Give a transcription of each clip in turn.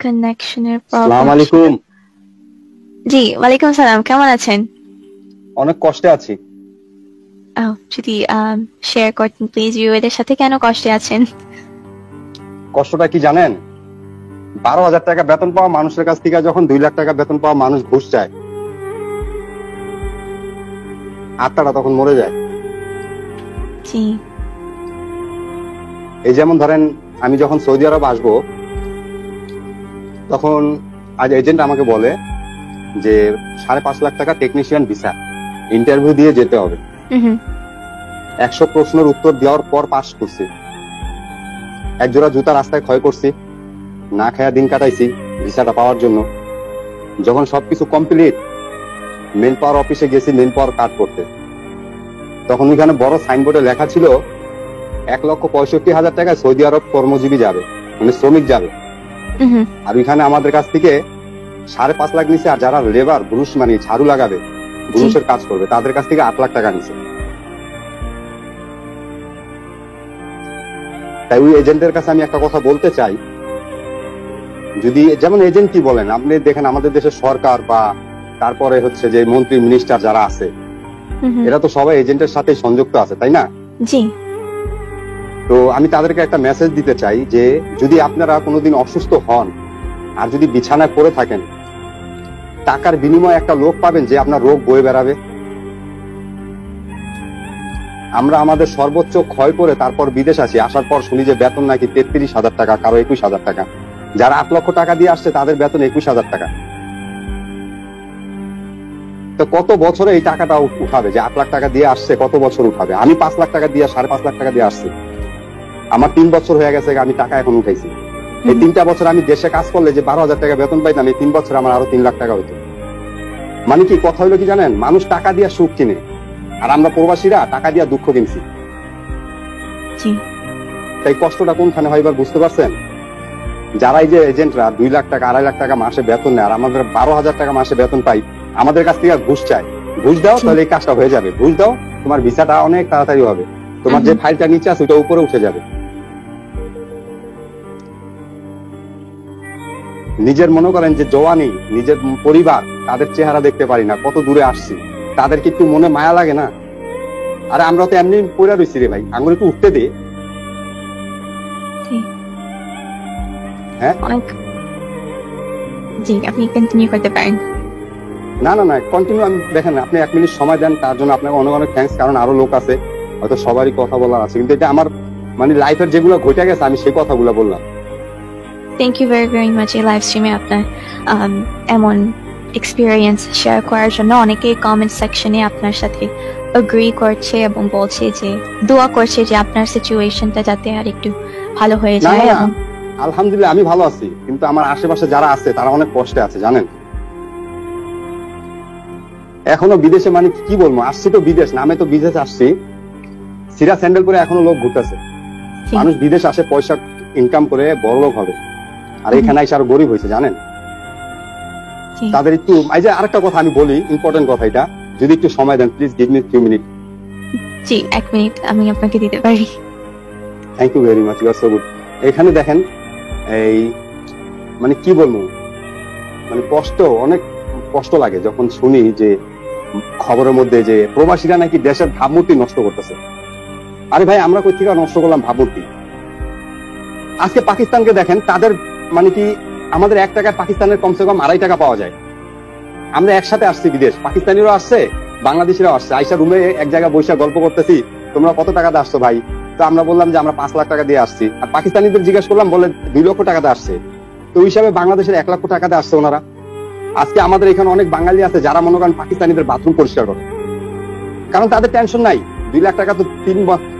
কানেকশনের সালাম প্রবলেম। আলাইকুম। জি ওয়ালাইকুম সালাম, কেমন আছেন? অনেক কষ্টে আছি। যদি শেয়ার করতেন প্লিজ ভিউয়ারদের সাথে, কেন কষ্টে আছেন? কষ্টটা কি জানেন? 12,000 টাকা বেতন পাওয়া মানুষের কাছ থেকে যখন 2 লাখ টাকা বেতন পাওয়া মানুষ ঘুষ চায়, আত্মাটা তখন মরে যায়। জি এই যেমন ধরেন, আমি যখন সৌদি আরব আসবো তখন আজ এজেন্ট আমাকে বলে যে 5.5 লাখ টাকা টেকনিশিয়ান ভিসা, ইন্টারভিউ দিয়ে যেতে হবে। 100 প্রশ্নের উত্তর দেওয়ার পর পাস করছি। এক জোড়া জুতা রাস্তায় ক্ষয় করছি, না খায়া দিন কাটাইছি ভিসাটা পাওয়ার জন্য। যখন সবকিছু কমপ্লিট, মেন পাওয়ার অফিসে গেছি মেন পাওয়ার কার্ড করতে, তখন ওইখানে বড় সাইনবোর্ডে লেখা ছিল 1,65,000 টাকায় সৌদি আরব কর্মজীবী যাবে, মানে শ্রমিক যাবে। আর ওইখানে আমাদের কাছ থেকে 5.5 লাখ নিছে, আর যারা লেবার ব্রুশ মানে ঝাড়ু লাগাবে, ব্রুশের কাজ করবে, তাদের কাছ থেকে 8 লাখ টাকা নিছে। তাই ওই এজেন্টের কাছে আমি একটা কথা বলতে চাই, যদি যেমন এজেন্ট কি বলেন, আপনি দেখেন আমাদের দেশের সরকার বা তারপরে হচ্ছে যে মন্ত্রী মিনিস্টার যারা আছে, এরা তো সবাই এজেন্টের সাথে সংযুক্ত আছে, তাই না? জি। তো আমি তাদেরকে একটা মেসেজ দিতে চাই যে যদি আপনারা কোনোদিন অসুস্থ হন আর যদি বিছানায় পড়ে থাকেন, টাকার বিনিময়ে একটা লোক পাবেন যে আপনার রোগ বয়ে বেড়াবে। আমরা আমাদের সর্বোচ্চ ক্ষয় করে তারপর বিদেশ আসি, আসার পর শুনি যে বেতন নাকি 33,000 টাকা, কারো 21,000 টাকা। যারা 8 লক্ষ টাকা দিয়ে আসছে তাদের বেতন 21,000 টাকা। তো কত বছরে এই টাকাটা উঠাবে? যে 8 লাখ টাকা দিয়ে আসছে কত বছর উঠাবে? আমি 5 লাখ টাকা দিয়ে 5.5 লাখ টাকা দিয়ে আসছি, আমার 3 বছর হয়ে গেছে, আমি টাকা এখন উঠাইছি। এই 3টা বছর আমি দেশে কাজ করলে যে 12,000 টাকা বেতন পাইতাম, এই 3 বছর আমার আরো 3 লাখ টাকা হইতো। মানে কি কথা হইলো কি জানেন, মানুষ টাকা দিয়ে সুখ কিনে, আর আমরা প্রবাসীরা টাকা দিয়ে দুঃখ কিনছি। তাই কষ্টটা কোনখানে হয় এবার বুঝতে পারছেন? যারা এই যে এজেন্টরা 2 লাখ টাকা 2.5 লাখ টাকা মাসে বেতন নেয়, আর আমাদের 12,000 টাকা মাসে বেতন পাই, আমাদের কাছ থেকে ঘুষ চায়। ঘুষ দাও তাহলে এই কাজটা হয়ে যাবে, ঘুষ দাও তোমার ভিসাটা অনেক তাড়াতাড়ি হবে, তোমার যে ফাইলটা নিচে আছে ওটা উপরে উঠে যাবে। নিজের মনে করেন যে জওয়ানি, নিজের পরিবার, তাদের চেহারা দেখতে পারি না, কত দূরে আসছি, তাদের কি একটু মনে মায়া লাগে না? আরে আমরা তো এমনি পড়ে রয়েছি রে ভাই, আঙুল একটু উঠতে দে। হ্যাঁ জি, আপনি কন্টিনিউ করতে পারেন। না না না কন্টিনিউ। আমি দেখেন, আপনি 1 মিনিট সময় দেন, তার জন্য আপনাকে অনেক অনেক থ্যাঙ্কস। কারণ আরো লোক আছে, হয়তো সবারই কথা বলার আছে, কিন্তু এটা আমার মানে লাইফের যেগুলো ঘটে গেছে আমি সেই কথাগুলো বললাম। Thank you very very much এই লাইভ স্ট্রিমে আপনার এমন এক্সপিরিয়েন্স শেয়ার করার জন্য। অনেকেই কমেন্ট সেকশনে আপনার সাথে এগ্রি করছে এবং বলছে যে দোয়া করছে যে আপনার সিচুয়েশনটা যাতে আর একটু ভালো হয়ে যায়। এবং আলহামদুলিল্লাহ আমি ভালো আছি, কিন্তু আমার আশেপাশে যারা আছে তারা অনেক কষ্টে আছে জানেন। এখনো বিদেশে, মানে কি বলবো, আসছি তো বিদেশ, নামে তো বিদেশ আসছি, সিরা স্যান্ডেল করে এখনো লোক ঘুরতেছে। মানুষ বিদেশ আসে পয়সা ইনকাম করে বড় লোক হবে, আর এখানে এসে আরো গরিব হয়েছে জানেন। তাদের একটু, এই যে আরেকটা কথা আমি বলি, ইম্পর্টেন্ট কথা, এটা যদি একটু সময় দেন please, give me few minute. জি 1 মিনিট আমি আপনাকে দিতে পারি। Thank you very much, you are so good. এখানে দেখেন, এই মানে কি বলবো, মানে কষ্ট, অনেক কষ্ট লাগে যখন শুনি যে খবরের মধ্যে যে প্রবাসীরা নাকি দেশের ভাবমূর্তি নষ্ট করতেছে। আরে ভাই, আমরা কই থেকে নষ্ট করলাম ভাবমূর্তি? আজকে পাকিস্তানকে দেখেন, তাদের মানে কি আমাদের 1 টাকায় পাকিস্তানের কমসে কম 2.5 টাকা পাওয়া যায়। আমরা একসাথে আসছি বিদেশ, পাকিস্তানিরাও আসছে, বাংলাদেশিরাও আসছে, আইসা রুমে এক জায়গায় বসে গল্প করতেছি, তোমরা কত টাকাতে আসছো ভাই? তো আমরা বললাম যে আমরা 5 লাখ টাকা দিয়ে আসছি। আর পাকিস্তানিদের জিজ্ঞেস করলাম, বলে 2 লক্ষ টাকাতে আসছে। তো ওই হিসাবে বাংলাদেশের 1 লক্ষ টাকাতে আসছে ওনারা। আজকে আমাদের এখানে অনেক বাঙালি আছে যারা মনে করেন পাকিস্তানিদের বাথরুম পরিষ্কার করে, কারণ তাদের টেনশন নাই, 2 লাখ টাকা তো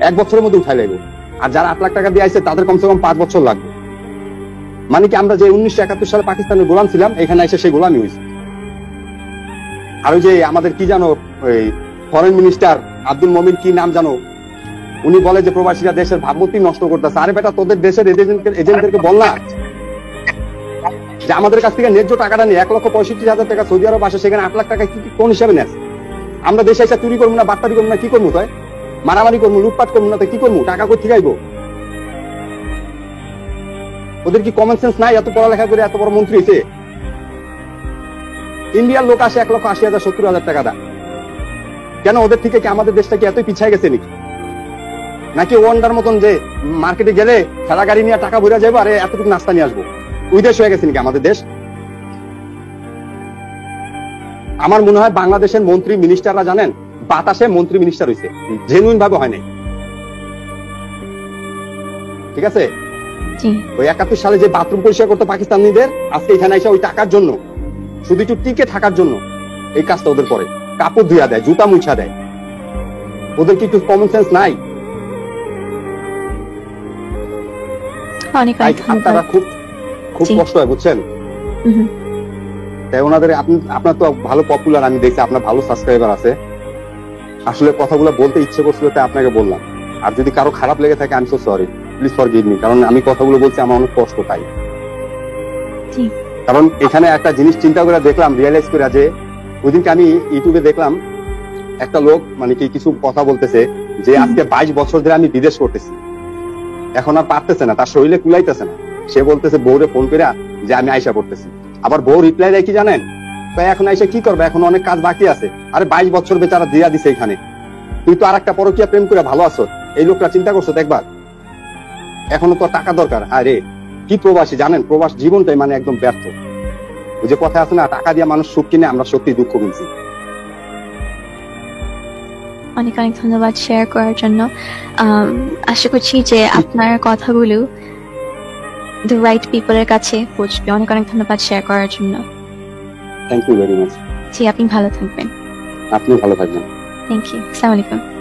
1 বছরের মধ্যে উঠাই লাগবে। আর যারা 8 লাখ টাকা দিয়ে আসছে তাদের কমসে কম 5 বছর লাগবে। মানে কি আমরা যে 1971 সালে পাকিস্তানের গোলাম ছিলাম, এখানে এসে সেই গোলামি হয়েছে। আর ওই যে আমাদের কি জানো, ওই ফরেন মিনিস্টার আব্দুল মমিন কি নাম জানো, উনি বলে যে প্রবাসীরা দেশের ভাবমূর্তি নষ্ট করতেছে। আরে বেটা, তোদের দেশের এজেন্টদেরকে বল না যে আমাদের কাছ থেকে ন্যায্য টাকাটা নিয়ে 1,65,000 টাকা সৌদি আরব আসে, সেখানে 8 লাখ টাকা কোন হিসাবে নেয়? আমরা দেশে এসে চুরি করবো না, বাটপারি করবো না, কি করবো? তাই মারামারি করবো, লুটপাট করবো না, তো কি করবো? টাকা কোথা থেকে আইবো? ওদের কি কমন সেন্স নাই? এত পড়ালেখা করে এত বড় মন্ত্রী হয়েছে। ইন্ডিয়ার লোক আসে 1,80,000 70,000 টাকা দেয়। কেন ওদের থেকে কি আমাদের দেশটা কি এতই পিছিয়ে গেছে নাকি? নাকি ওয়ান্ডার মতন যে মার্কেটে গেলে ঠেলা গাড়ি নিয়ে টাকা ভরে যাবো আর এতটুকু নাস্তা নিয়ে আসবো, ওই দেশ হয়ে গেছে নাকি আমাদের দেশ? আমার মনে হয় বাংলাদেশের মন্ত্রী মিনিস্টাররা জানেন বাতাসে মন্ত্রী মিনিস্টার হয়েছে, জেনুইন ভাবে হয় নাই। ঠিক আছে, ওই 71 সালে যে বাথরুম পরিষ্কার করতো পাকিস্তানিদের, আজকে এখানে এসে ওই টাকার জন্য, শুধু একটু টিকে থাকার জন্য এই কাজটা ওদের করে, কাপড় ধুয়া দেয়, জুতা মুছা দেয়। ওদের কি একটু কমন সেন্স নাই? আপনারা খুব খুব কষ্ট হয়, বুঝছেন? তাই ওনাদের আপনার তো ভালো পপুলার, আমি দেখছি আপনার ভালো সাবস্ক্রাইবার আছে। আসলে কথাগুলো বলতে ইচ্ছে করছিল তাই আপনাকে বললাম। আর যদি কারো খারাপ লেগে থাকে, আমি so sorry, please forgive me, কারণ আমি কথাগুলো বলছি আমার অনেক কষ্ট তাই। কারণ এখানে একটা জিনিস চিন্তা করে দেখলাম, রিয়েলাইজ করে যে ওইদিনকে আমি ইউটিউবে দেখলাম একটা লোক মানে কি কিছু কথা বলতেছে যে আজকে 22 বছর ধরে আমি বিদেশ করতেছি, এখন আর পারতেছে না, তার শরীরে কুলাইতেছে না। সে বলতেছে বউরে ফোন করে যে আমি আয়সা করতেছি। আবার বউ রিপ্লাই দেয় কি জানেন? এখন আইসা কি করবে, এখন অনেক কাজ বাকি আছে। আরে 22 বছর বেচারা দিয়া দিছে এখানে, তুই তো আর একটা পরকীয়া প্রেম করে ভালো আছো। এই লোকটা চিন্তা করছো একবার? এখনো তো টাকা দরকার। আরে কি প্রবাসী জানেন, প্রবাস জীবনটাই মানে একদম ব্যর্থ। ওই যে কথা আছে না, টাকা দিয়ে মানুষ সুখ কিনে, আমরা সত্যি দুঃখ কিনছি। অনেক অনেক ধন্যবাদ শেয়ার করার জন্য। আশা করছি যে আপনার কথাগুলো দ্য রাইট পিপলের কাছে পৌঁছবে। অনেক অনেক ধন্যবাদ শেয়ার করার জন্য। Thank you very much. জি, আপনি ভালো থাকবেন। আপনি ভালো থাকবেন। Thank you. আসসালামু আলাইকুম।